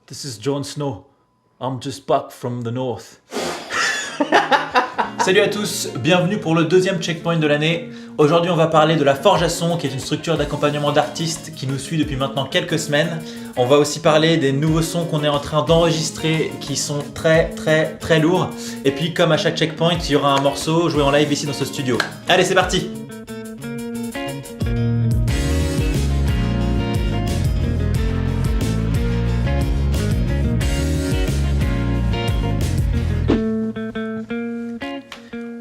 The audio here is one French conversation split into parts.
This is Jon Snow. I'm just back from the north. Salut à tous, bienvenue pour le deuxième checkpoint de l'année. Aujourd'hui on va parler de la Forge à Son, qui est une structure d'accompagnement d'artistes qui nous suit depuis maintenant quelques semaines. On va aussi parler des nouveaux sons qu'on est en train d'enregistrer qui sont très lourds. Et puis comme à chaque checkpoint, il y aura un morceau joué en live ici dans ce studio. Allez, c'est parti!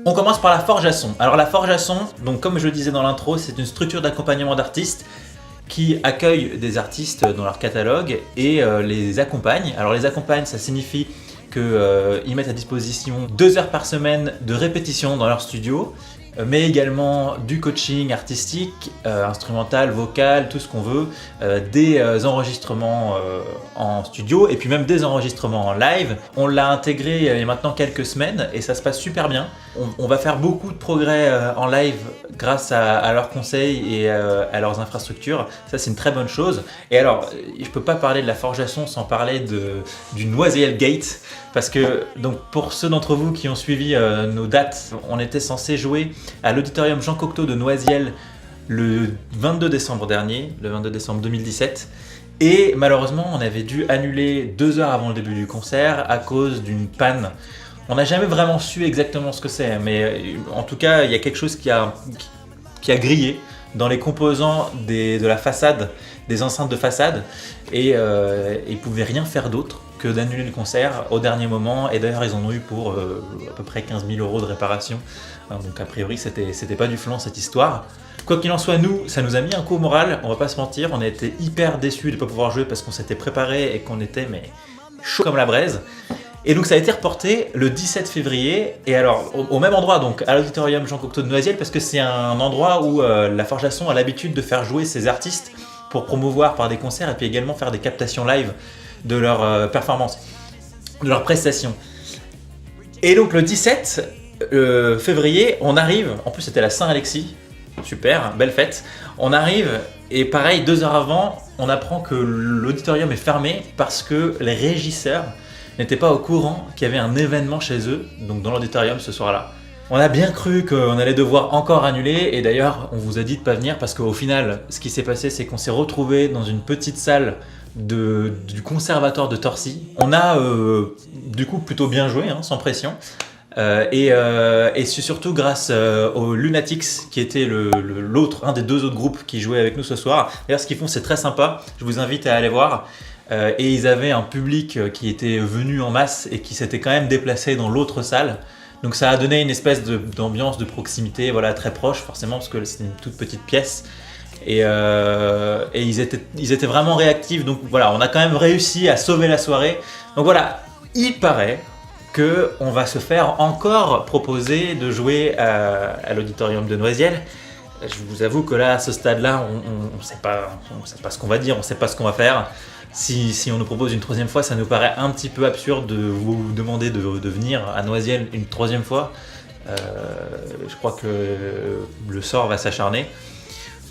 On commence par la Forge à Son. Alors la Forge à Son, donc comme je le disais dans l'intro, c'est une structure d'accompagnement d'artistes qui accueille des artistes dans leur catalogue et les accompagne. Alors les accompagne, ça signifie qu'ils mettent à disposition 2 heures par semaine de répétition dans leur studio, mais également du coaching artistique, instrumental, vocal, tout ce qu'on veut, des enregistrements en studio et puis même des enregistrements en live. On l'a intégré il y a maintenant quelques semaines et ça se passe super bien. On va faire beaucoup de progrès en live grâce à leurs conseils et à leurs infrastructures. Ça, c'est une très bonne chose. Et alors, je ne peux pas parler de la Forge à Son sans parler du Noisiel Gate. Parce que, donc, pour ceux d'entre vous qui ont suivi nos dates, on était censé jouer à l'auditorium Jean Cocteau de Noisiel le 22 décembre dernier, le 22 décembre 2017. Et malheureusement, on avait dû annuler 2 heures avant le début du concert à cause d'une panne. On n'a jamais vraiment su exactement ce que c'est, mais en tout cas, il y a quelque chose qui a grillé dans les composants de la façade, des enceintes de façade, et ils ne pouvaient rien faire d'autre que d'annuler le concert au dernier moment. Et d'ailleurs, ils en ont eu pour à peu près 15 000 € de réparation. Donc a priori, c'était pas du flan cette histoire. Quoi qu'il en soit, nous, ça nous a mis un coup au moral, on va pas se mentir. On a été hyper déçus de ne pas pouvoir jouer parce qu'on s'était préparé et qu'on était chaud comme la braise. Et donc ça a été reporté le 17 février, et alors au même endroit, donc à l'auditorium Jean Cocteau de Noisiel, parce que c'est un endroit où la Forge à Son a l'habitude de faire jouer ses artistes pour promouvoir par des concerts et puis également faire des captations live de leurs performances, de leurs prestations. Et donc le 17 février, on arrive, en plus c'était la Saint-Alexis, super, belle fête, on arrive et pareil, 2 heures avant, on apprend que l'auditorium est fermé parce que les régisseurs n'étaient pas au courant qu'il y avait un événement chez eux, donc dans l'auditorium ce soir-là. On a bien cru qu'on allait devoir encore annuler, et d'ailleurs on vous a dit de pas venir parce qu'au final ce qui s'est passé, c'est qu'on s'est retrouvé dans une petite salle du conservatoire de Torcy. On a du coup plutôt bien joué, sans pression, et c'est surtout grâce aux Lunatics qui était un des 2 autres groupes qui jouaient avec nous ce soir. D'ailleurs ce qu'ils font c'est très sympa, je vous invite à aller voir. Et ils avaient un public qui était venu en masse et qui s'était quand même déplacé dans l'autre salle. Donc ça a donné une espèce d'ambiance de proximité, voilà, très proche forcément parce que c'était une toute petite pièce. Et ils étaient vraiment réactifs. Donc voilà, on a quand même réussi à sauver la soirée. Donc voilà, il paraît qu'on va se faire encore proposer de jouer à l'auditorium de Noisiel. Je vous avoue que là, à ce stade-là, on sait pas ce qu'on va dire, on sait pas ce qu'on va faire. Si on nous propose une 3e fois, ça nous paraît un petit peu absurde de vous demander de venir à Noisiel une 3e fois. Je crois que le sort va s'acharner.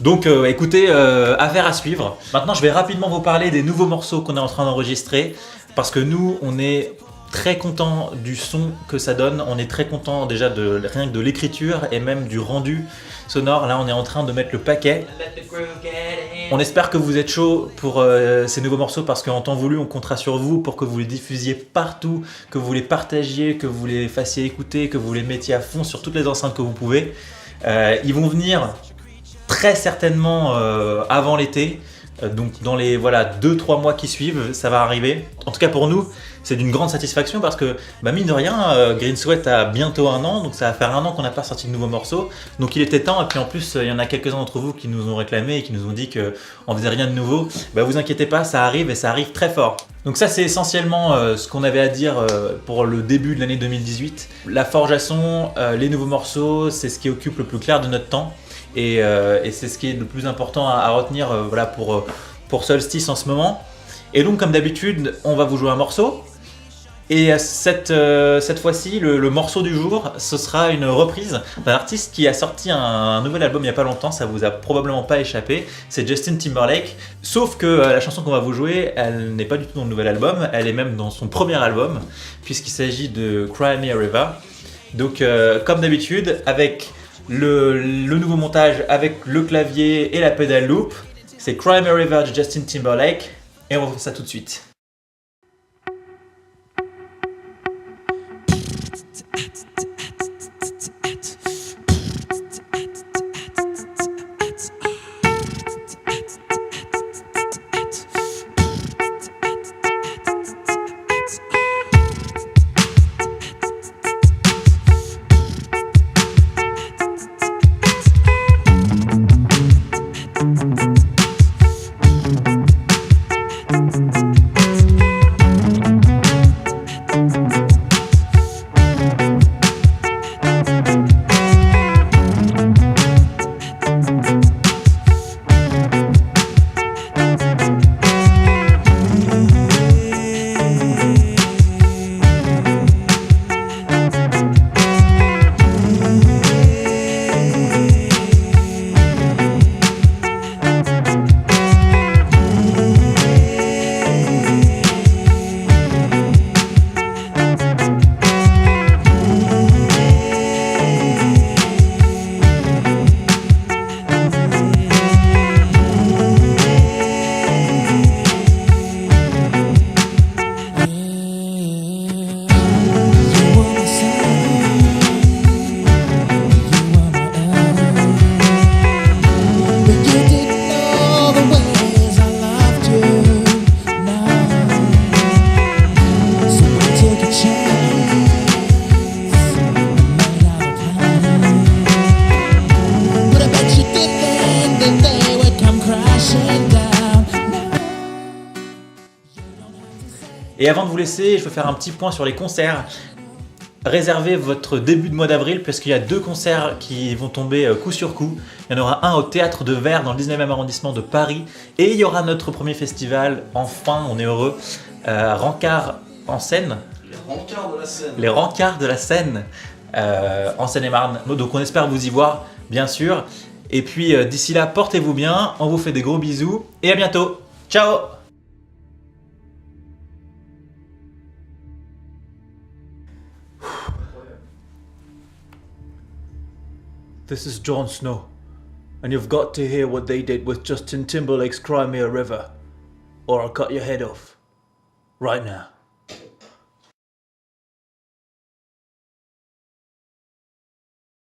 Donc écoutez, affaire à suivre. Maintenant, je vais rapidement vous parler des nouveaux morceaux qu'on est en train d'enregistrer. Parce que nous, on est très content du son que ça donne. On est très content déjà rien que de l'écriture et même du rendu sonore. Là, on est en train de mettre le paquet. On espère que vous êtes chaud pour ces nouveaux morceaux parce qu'en temps voulu, on comptera sur vous pour que vous les diffusiez partout, que vous les partagiez, que vous les fassiez écouter, que vous les mettiez à fond sur toutes les enceintes que vous pouvez. Ils vont venir très certainement avant l'été. Donc dans les 2-3 mois qui suivent, ça va arriver. En tout cas pour nous, c'est d'une grande satisfaction parce que mine de rien, Green Sweat a bientôt 1 an, donc ça va faire 1 an qu'on n'a pas sorti de nouveaux morceaux. Donc il était temps, et puis en plus il y en a quelques-uns d'entre vous qui nous ont réclamé et qui nous ont dit qu'on faisait rien de nouveau. Vous inquiétez pas, ça arrive et ça arrive très fort. Donc ça c'est essentiellement ce qu'on avait à dire pour le début de l'année 2018. La Forge à Son, les nouveaux morceaux, c'est ce qui occupe le plus clair de notre temps. Et c'est ce qui est le plus important à retenir pour Solstice en ce moment. Et donc comme d'habitude, on va vous jouer un morceau. Et cette fois-ci, le morceau du jour, ce sera une reprise d'un artiste qui a sorti un nouvel album il n'y a pas longtemps, ça vous a probablement pas échappé, c'est Justin Timberlake. Sauf que la chanson qu'on va vous jouer, elle n'est pas du tout dans le nouvel album, elle est même dans son premier album, puisqu'il s'agit de Cry Me a River. Donc comme d'habitude, avec le nouveau montage, avec le clavier et la pédale loop, c'est Cry Me a River de Justin Timberlake, et on va faire ça tout de suite. Et avant de vous laisser, je veux faire un petit point sur les concerts. Réservez votre début de mois d'avril parce qu'il y a 2 concerts qui vont tomber coup sur coup. Il y en aura un au Théâtre de Verre dans le 19e arrondissement de Paris. Et il y aura notre premier festival, enfin on est heureux, Rancard en Seine. Les rencarts de la Seine. Les Rencarts de la Seine en Seine-et-Marne. Donc on espère vous y voir, bien sûr. Et puis d'ici là, portez-vous bien, on vous fait des gros bisous et à bientôt. Ciao! This is Jon Snow, and you've got to hear what they did with Justin Timberlake's Cry Me a River, or I'll cut your head off. Right now.